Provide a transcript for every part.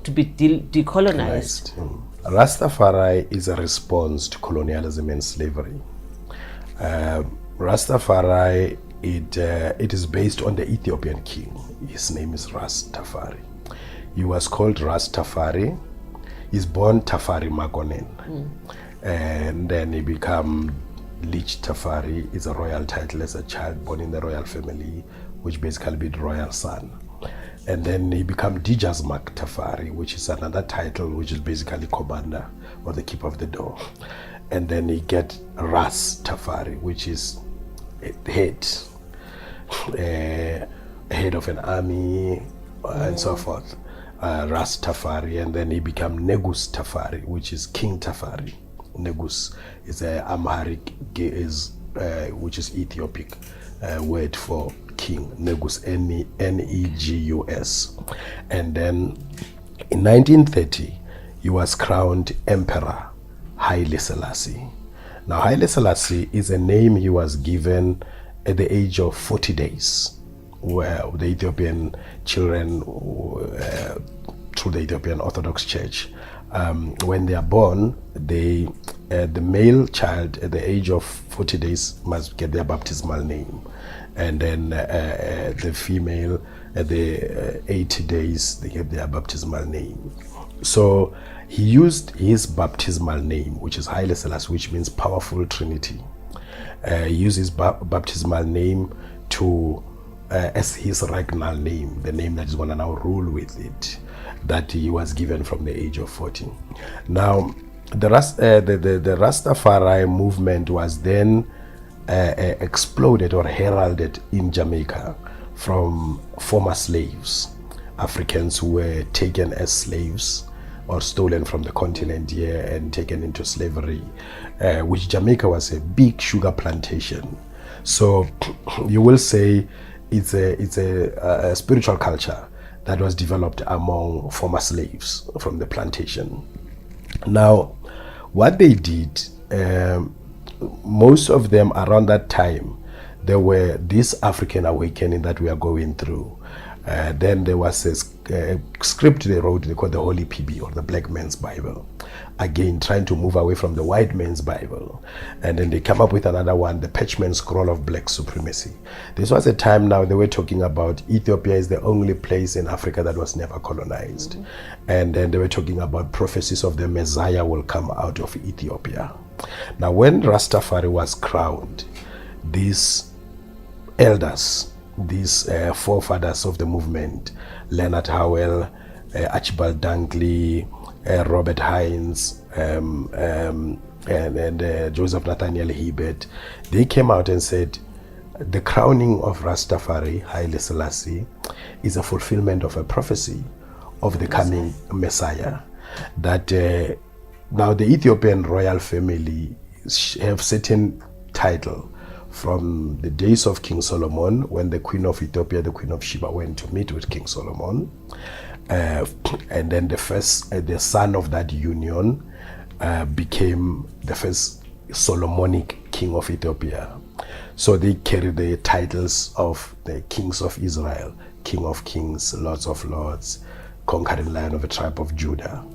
to be decolonized? Rastafari is a response to colonialism and slavery. Rastafari, it is based on the Ethiopian king. His name is Rastafari. He was called Rastafari. He's born Tafari Makonnen. And then he became Lich Tafari. Is a royal title as a child born in the royal family, which basically means royal son. And then he became Dijazmak Tafari, which is another title, which is basically commander or the keeper of the door. And then he get Ras Tafari, which is head of an army and so forth. Ras Tafari, and then he became Negus Tafari, which is King Tafari. Negus is a Amharic, which is Ethiopic word for king. Negus, Negus. And then in 1930, he was crowned Emperor Haile Selassie. Now, Haile Selassie is a name he was given at the age of 40 days, where the Ethiopian children, through the Ethiopian Orthodox Church, when they are born, the male child at the age of 40 days must get their baptismal name. And then the female at the 80 days, they get their baptismal name. So he used his baptismal name, which is Haile Selassie, which means powerful Trinity. He used his baptismal name to as his regnal name, the name that is going to now rule with it, that he was given from the age of 40. Now, the Rastafari movement was then exploded or heralded in Jamaica from former slaves, Africans who were taken as slaves or stolen from the continent here and taken into slavery, which Jamaica was a big sugar plantation. So you will say it's a spiritual culture that was developed among former slaves from the plantation. Now, what they did, most of them around that time, there were this African awakening that we are going through. Then there was a script they wrote, they called the Holy PB, or the Black Man's Bible. Again, trying to move away from the white man's Bible. And then they come up with another one, the Parchment Scroll of Black Supremacy. This was a time now they were talking about Ethiopia is the only place in Africa that was never colonized. And then they were talking about prophecies of the Messiah will come out of Ethiopia. Now, when Rastafari was crowned, these elders, these forefathers of the movement, Leonard Howell, Archibald Dunkley, Robert Hines, and Joseph Nathaniel Hebert, they came out and said the crowning of Rastafari, Haile Selassie, is a fulfillment of a prophecy of the coming Messiah. That now the Ethiopian royal family have certain title from the days of King Solomon, when the Queen of Ethiopia, the Queen of Sheba, went to meet with King Solomon. And then the son of that union became the first Solomonic king of Ethiopia. So they carry the titles of the kings of Israel, King of Kings, Lords of Lords, Conquering Lion of the tribe of Judah.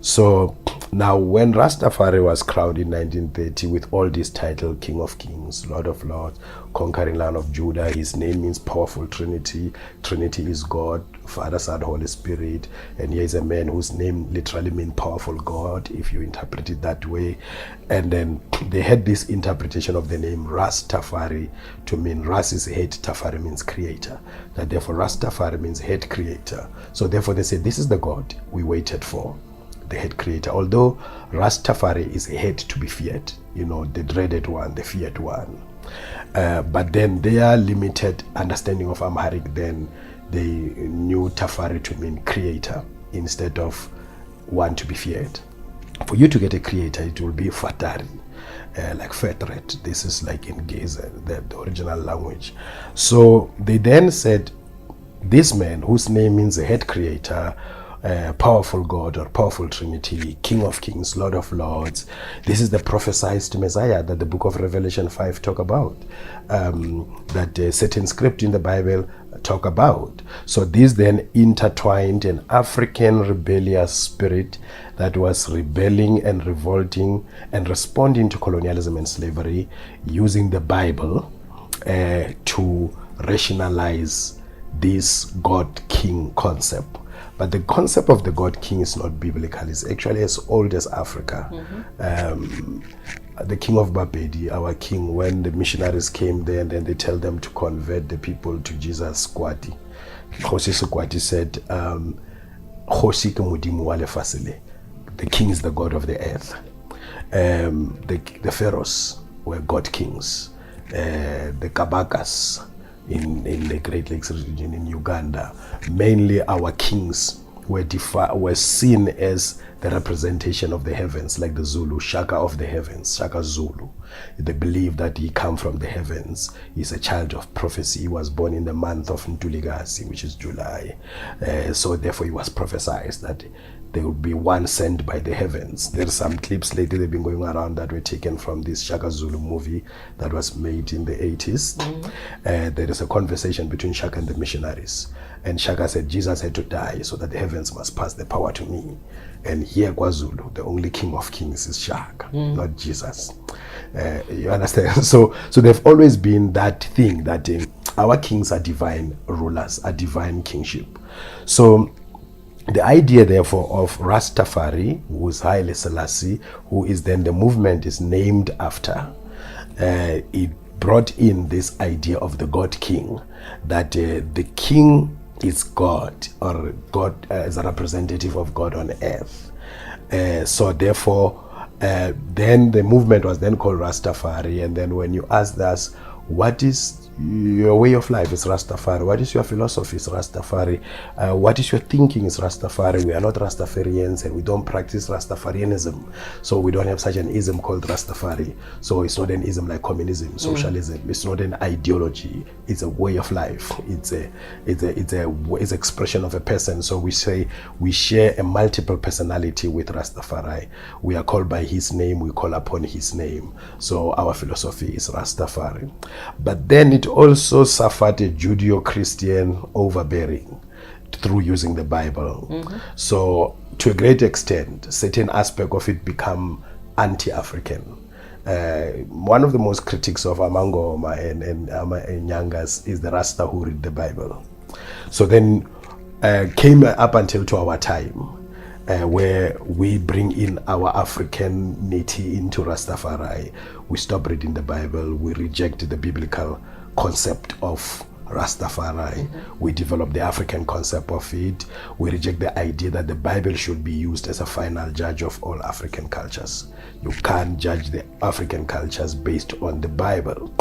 So now when Rastafari was crowned in 1930 with all these titles, King of Kings, Lord of Lords, Conquering Lion of Judah, his name means powerful Trinity. Trinity is God, Father, Son, Holy Spirit. And here is a man whose name literally means powerful God, if you interpret it that way. And then they had this interpretation of the name Rastafari to mean Ras is head, Tafari means creator. That therefore Rastafari means head creator. So therefore they said, this is the God we waited for, the head creator. Although Rastafari is a head to be feared, the dreaded one, the feared one. But then their limited understanding of Amharic, then they knew Tafari to mean creator instead of one to be feared. For you to get a creator, it will be Fatari, like Fetret. This is like in Gezer, the original language. So they then said, this man whose name means the head creator, powerful God or powerful Trinity, King of Kings, Lord of Lords. This is the prophesied Messiah that the book of Revelation 5 talk about. That certain script in the Bible talk about. So this then intertwined an African rebellious spirit that was rebelling and revolting and responding to colonialism and slavery, using the Bible to rationalize this God-King concept. But the concept of the God-King is not biblical. It's actually as old as Africa. The king of Babedi, our king, when the missionaries came there and then they tell them to convert the people to Jesus Kwati. Khosi Sekwati said, "Khosi ke modimo wa lefatshe. The king is the god of the earth." The pharaohs were god kings. The Kabakas in the Great Lakes region in Uganda, mainly our kings were seen as the representation of the heavens, like the Zulu, Shaka of the heavens, Shaka Zulu. They believe that he come from the heavens. He's a child of prophecy. He was born in the month of Ntuligasi, which is July. So therefore he was prophesied that there would be one sent by the heavens. There's some clips lately they've been going around that were taken from this Shaka Zulu movie that was made in the 80s. There is a conversation between Shaka and the missionaries. And Shaka said Jesus had to die so that the heavens must pass the power to me. And here KwaZulu, the only king of kings is Shaka, not Jesus. You understand? So they've always been that thing that our kings are divine rulers, are divine kingship. So the idea, therefore, of Rastafari, who is Haile Selassie, who is then the movement is named after, it brought in this idea of the God King, that the king is God, or God is a representative of God on earth. So therefore, then the movement was then called Rastafari. And then when you ask us, what is your way of life? Is Rastafari. What is your philosophy? Is Rastafari. What is your thinking? Is Rastafari. We are not Rastafarians and we don't practice Rastafarianism. So we don't have such an ism called Rastafari. So it's not an ism like communism, socialism. It's not an ideology. It's a way of life. It's an expression of a person. So we say we share a multiple personality with Rastafari. We are called by his name. We call upon his name. So our philosophy is Rastafari. But then it also suffered a Judeo-Christian overbearing through using the Bible. So to a great extent, certain aspect of it become anti-African. One of the most critics of Amangoma and Nyangas is the Rasta who read the Bible. So then came up until to our time, where we bring in our Africanity into Rastafari. We stop reading the Bible. We reject the biblical concept of Rastafari. We develop the African concept of it. We reject the idea that the Bible should be used as a final judge of all African cultures. You can't judge the African cultures based on the Bible.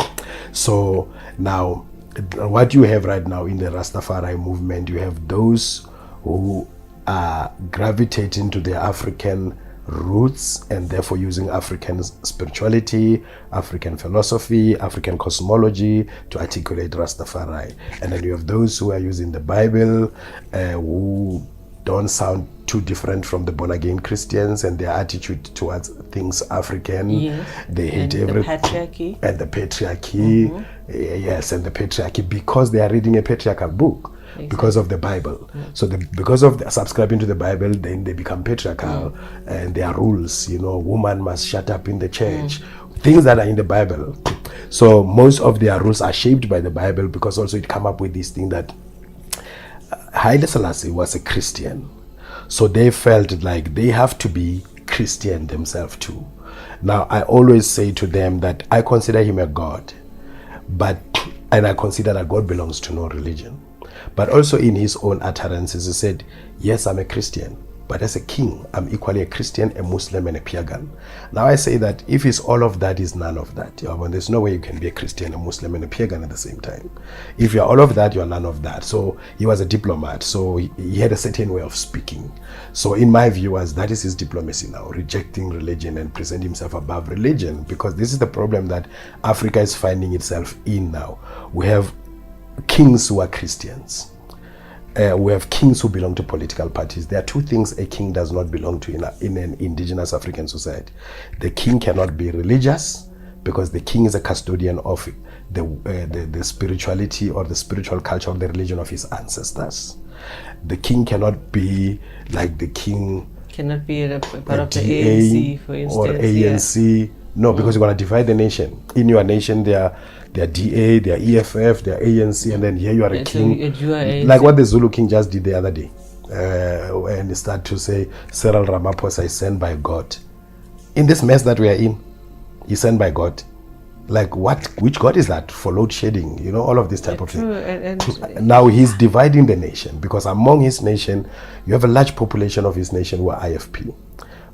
So now, what you have right now in the Rastafari movement, you have those who are gravitating to their African roots and therefore using African spirituality, African philosophy, African cosmology to articulate Rastafari. And then you have those who are using the Bible, who don't sound too different from the born-again Christians, and their attitude towards things African. Yes. They hate everything. The patriarchy. And the patriarchy. Yes, and the patriarchy, because they are reading a patriarchal book. Exactly. Because of the Bible. So because of the subscribing to the Bible, then they become patriarchal, and there are rules, woman must shut up in the church, things that are in the Bible. So most of their rules are shaped by the Bible, because also it come up with this thing that Haile Selassie was a Christian. So they felt like they have to be Christian themselves too. Now I always say to them that I consider him a God, and I consider that God belongs to no religion. But also in his own utterances, he said, yes, I'm a Christian, but as a king, I'm equally a Christian, a Muslim, and a pagan. Now I say that if it's all of that, is none of that. There's no way you can be a Christian, a Muslim, and a pagan at the same time. If you're all of that, you're none of that. So he was a diplomat, so he had a certain way of speaking. So in my view, that is his diplomacy now, rejecting religion and present himself above religion, because this is the problem that Africa is finding itself in now. We have kings who are Christians. We have kings who belong to political parties. There are two things a king does not belong to in an indigenous African society. The king cannot be religious, because the king is a custodian of the spirituality or the spiritual culture or the religion of his ancestors. The king cannot be like the king cannot be a part of the DA ANC, for instance, or ANC. No, because you're going to divide the nation. In your nation, there are DA, there are EFF, there are ANC, and then here you are a king. So you are like what the Zulu king just did the other day. And he started to say, Cyril Ramaphosa is sent by God. In this mess that we are in, he's sent by God. Like what? Which God is that? For load shedding, you know, all of this type of thing. And now he's dividing the nation, because among his nation, you have a large population of his nation who are IFP.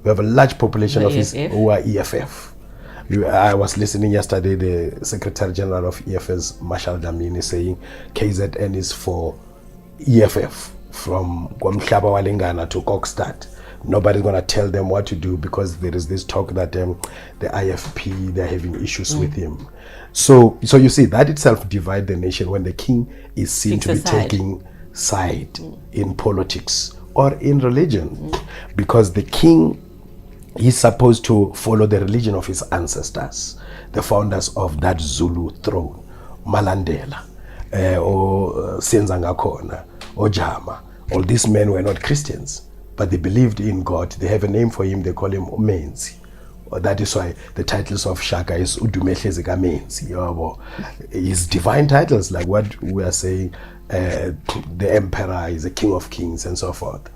We have a large population of his who are EFF. I was listening yesterday, the Secretary General of EFS, Marshall Damini, saying KZN is for EFF, from Gwamhlaba Walingana to Kokstad. Nobody's going to tell them what to do, because there is this talk that the IFP, they're having issues with him. So you see, that itself divides the nation when the king is seen to be taking side in politics or in religion. Because the king is supposed to follow the religion of his ancestors, the founders of that Zulu throne, Malandela, or Senzangakhona, or Jama. All these men were not Christians, but they believed in God. They have a name for him. They call him Umenzi. That is why the titles of Shaka is Udumehle Menzi. His divine titles, like what we are saying, the emperor is the king of kings and so forth.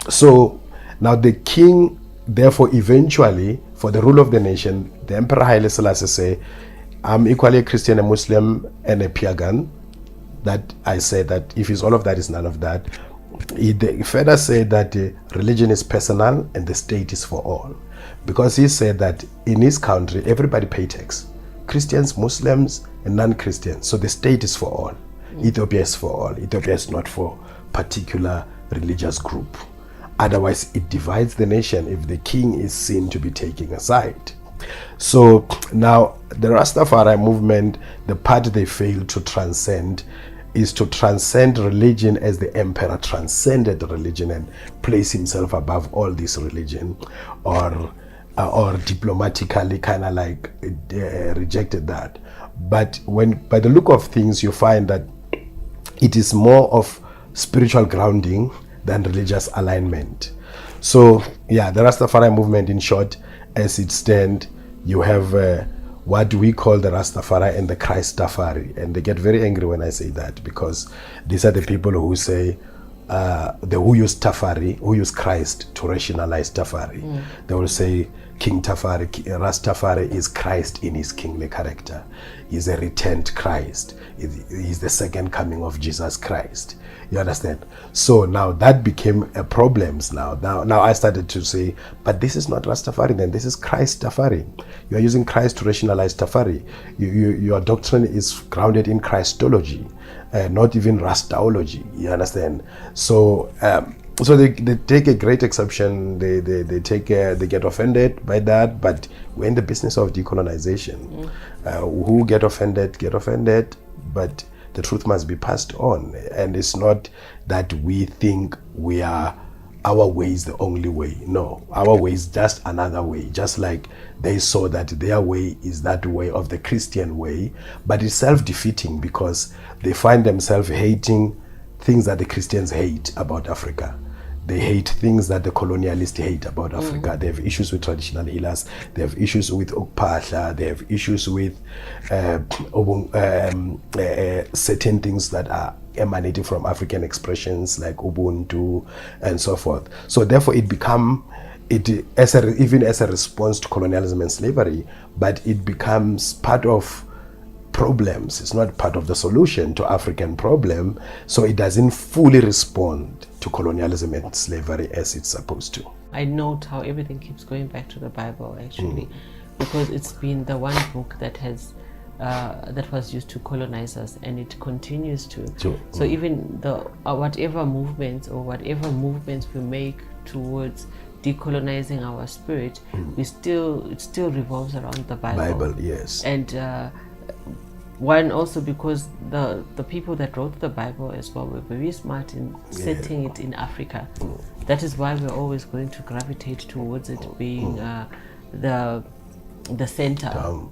So now the king, therefore, eventually, for the rule of the nation, the Emperor Haile Selassie say, I'm equally a Christian, a Muslim, and a pagan. That I say that if it's all of that, it's none of that. He further said that religion is personal and the state is for all. Because he said that in his country, everybody pays tax. Christians, Muslims, and non-Christians. So the state is for all. Ethiopia is for all. Ethiopia is not for particular religious group. Otherwise, it divides the nation if the king is seen to be taking a side. So now the Rastafari movement, the part they failed to transcend is to transcend religion as the emperor transcended religion and place himself above all this religion, or diplomatically kind of like rejected that. But by the look of things, you find that it is more of spiritual grounding than religious alignment. So yeah, the Rastafari movement, in short, as it stands, you have what we call the Rastafari and the Christafari, and they get very angry when I say that, because these are the people who say who use Tafari, who use Christ to rationalize Tafari. They will say King Tafari, Rastafari is Christ in his kingly character. He's a returned Christ. He's the second coming of Jesus Christ. You understand? So now that became a problem. Now I started to say, but this is not Rastafari then, this is Christ Tafari. You are using Christ to rationalize Tafari. Your doctrine is grounded in Christology, not even Rastaology. You understand? So they take a great exception. They get offended by that. But we're in the business of decolonization. Who get offended, but the truth must be passed on. And it's not that we think our way is the only way. No, our way is just another way. Just like they saw that their way is that way of the Christian way, but it's self-defeating, because they find themselves hating things that the Christians hate about Africa. They hate things that the colonialists hate about Africa. They have issues with traditional healers. They have issues with Okpahla. They have issues with certain things that are emanating from African expressions like Ubuntu and so forth. So therefore even as a response to colonialism and slavery, but it becomes part of problems. It's not part of the solution to African problem, so it doesn't fully respond to colonialism and slavery as it's supposed to. I note how everything keeps going back to the Bible, actually, because it's been the one book that has that was used to colonize us, and it continues to. So even the whatever movements we make towards decolonizing our spirit, it still revolves around the Bible. Yes. And one also because the people that wrote the Bible as well were very smart in setting it in Africa. That is why we're always going to gravitate towards it being the center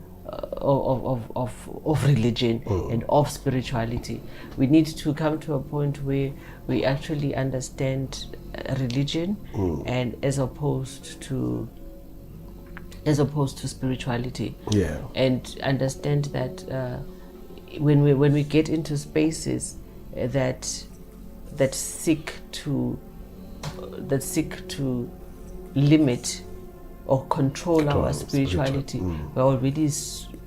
of religion and of spirituality. We need to come to a point where we actually understand religion and as opposed to spirituality. Yeah. And understand that when we get into spaces that seek to limit or control our spirituality, we're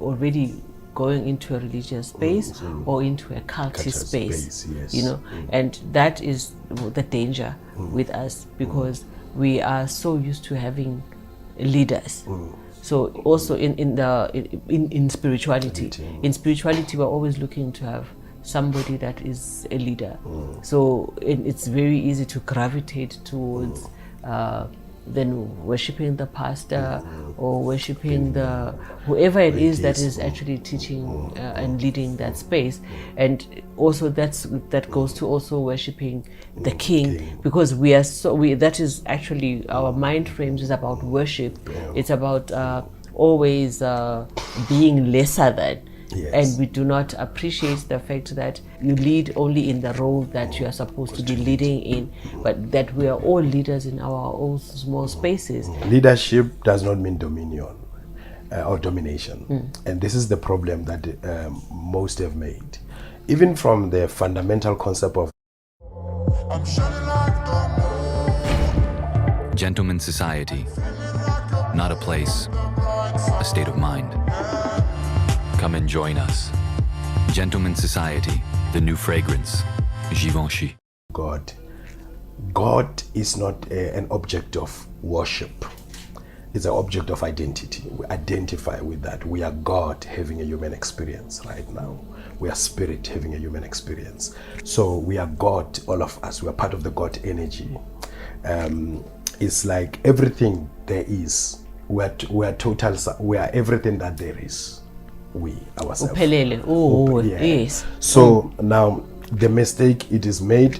already going into a religious space or into a cultist space. Yes. You know, and that is the danger with us, because we are so used to having leaders. So also in spirituality, we're always looking to have somebody that is a leader. So it's very easy to gravitate towards then worshiping the pastor or worshiping the whoever it is that is actually teaching and leading that space. And also that goes to also worshiping the king, because that is actually our mind frames is about worship. It's about always being lesser than. Yes. And we do not appreciate the fact that you lead only in the role that you are supposed to be leading in, but that we are all leaders in our own small spaces. Leadership does not mean dominion or domination. And this is the problem that most have made. Even from the fundamental concept of Gentleman society, not a place, a state of mind. Come and join us. Gentleman Society, the new fragrance, Givenchy. God is not an object of worship. It's an object of identity. We identify with that. We are God having a human experience right now. We are spirit having a human experience. So we are God, all of us. We are part of the God energy. It's like everything there is. We are everything that there is. We ourselves. Yes. So now the mistake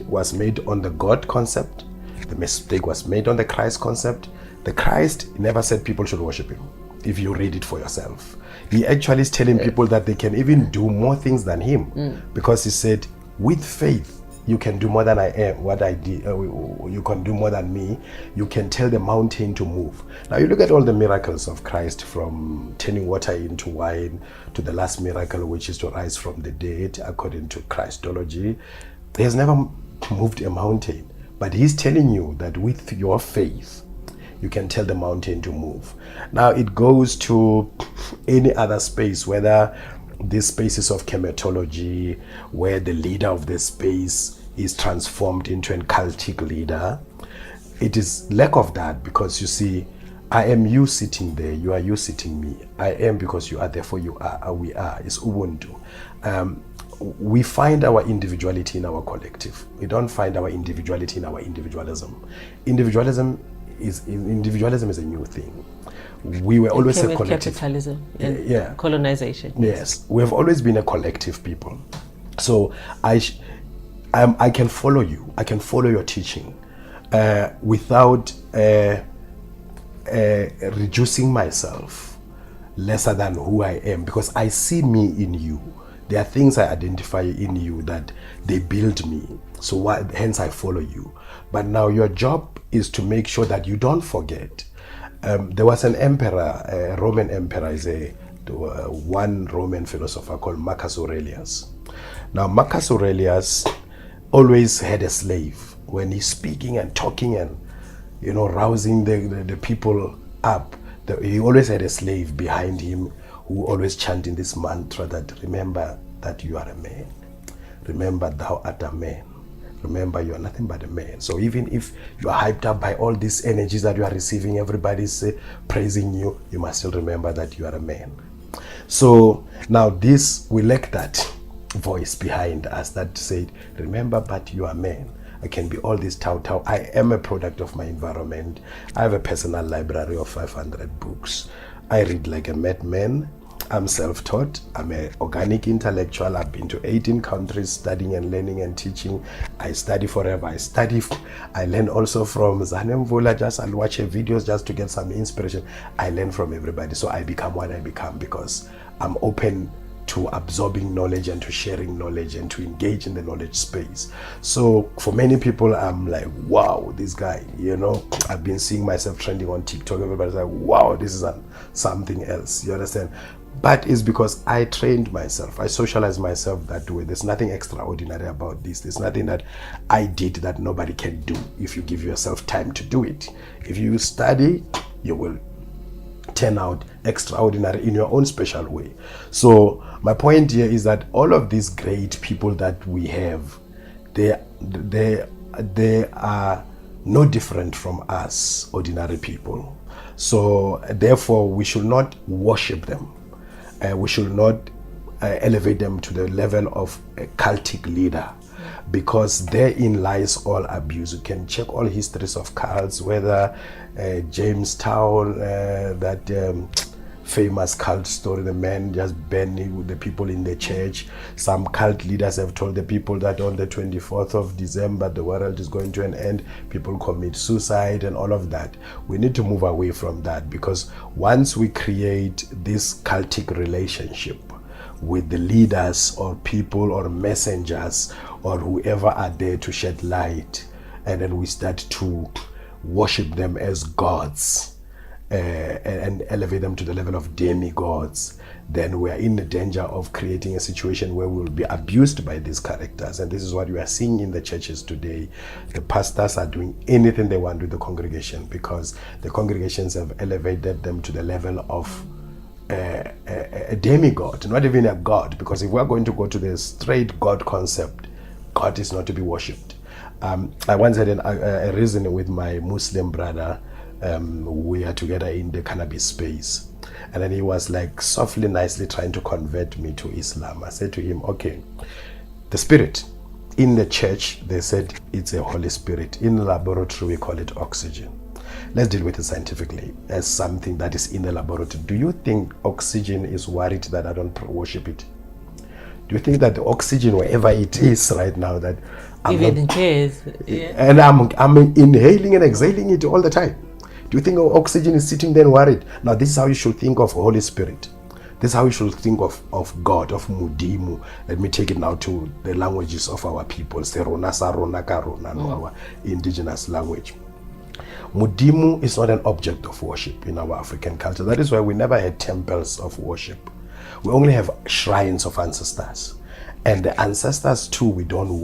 was made on the God concept. The mistake was made on the Christ concept. The Christ never said people should worship him. If you read it for yourself, he actually is telling people that they can even do more things than him, because he said, with faith you can do more than I am, what I did. You can do more than me. You can tell the mountain to move. Now you look at all the miracles of Christ, from turning water into wine to the last miracle, which is to rise from the dead, according to Christology. He has never moved a mountain, but he's telling you that with your faith, you can tell the mountain to move. Now it goes to any other space, whether these spaces of chematology, where the leader of the space is transformed into a cultic leader. It is lack of that, because you see, I am you sitting there, you are you sitting me. I am because you are, therefore you are, we are. It's Ubuntu. We find our individuality in our collective. We don't find our individuality in our individualism. Individualism is a new thing. We were always a collective. Capitalism and colonization. Yes, we have always been a collective people. So I can follow you. I can follow your teaching without reducing myself lesser than who I am, because I see me in you. There are things I identify in you that they build me. So hence I follow you. But now your job is to make sure that you don't forget. There was an emperor, a Roman emperor, is one Roman philosopher called Marcus Aurelius. Now Marcus Aurelius always had a slave. When he's speaking and talking and rousing the people up, he always had a slave behind him who always chanting this mantra that, remember that you are a man. Remember thou art a man. Remember, you are nothing but a man. So even if you are hyped up by all these energies that you are receiving, everybody's praising you, you must still remember that you are a man. So now we lack that voice behind us that said, remember, but you are a man. I can be all this tau. I am a product of my environment. I have a personal library of 500 books. I read like a madman. I'm self-taught. I'm an organic intellectual. I've been to 18 countries studying and learning and teaching. I study forever. I learn also from Zanemvula. I'll watch her videos just to get some inspiration. I learn from everybody. So I become what I become because I'm open to absorbing knowledge and to sharing knowledge and to engage in the knowledge space. So for many people, I'm like, wow, this guy, I've been seeing myself trending on TikTok. Everybody's like, wow, this is something else. You understand? But it's because I trained myself. I socialized myself that way. There's nothing extraordinary about this. There's nothing that I did that nobody can do if you give yourself time to do it. If you study, you will turn out extraordinary in your own special way. So my point here is that all of these great people that we have, they are no different from us ordinary people. So therefore we should not worship them. We should not elevate them to the level of a cultic leader, because therein lies all abuse. You can check all histories of cults, whether Jamestown, that famous cult story, the man just burning with the people in the church. Some cult leaders have told the people that on the 24th of December the world is going to an end. People commit suicide and all of that. We need to move away from that, because once we create this cultic relationship with the leaders or people or messengers or whoever are there to shed light, and then we start to worship them as gods, and elevate them to the level of demigods, then we are in the danger of creating a situation where we will be abused by these characters. And this is what we are seeing in the churches today. The pastors are doing anything they want with the congregation because the congregations have elevated them to the level of a demigod, not even a god, because if we are going to go to the straight God concept, God is not to be worshipped. I once had a reason with my Muslim brother. We are together in the cannabis space, and then he was like softly, nicely trying to convert me to Islam. I said to him, okay, the spirit in the church, they said it's a Holy Spirit. In the laboratory we call it oxygen. Let's deal with it scientifically as something that is in the laboratory. Do you think oxygen is worried that I don't worship it? Do you think that the oxygen, wherever it is right now, that I'm even not, in case, yeah. and I'm inhaling and exhaling it all the time? Do you think oxygen is sitting there worried? Now, this is how you should think of Holy Spirit. This is how you should think of God, of Mudimu. Let me take it now to the languages of our people. Serona, Sarona, Karona, our indigenous language. Mudimu is not an object of worship in our African culture. That is why we never had temples of worship. We only have shrines of ancestors. And the ancestors too, we don't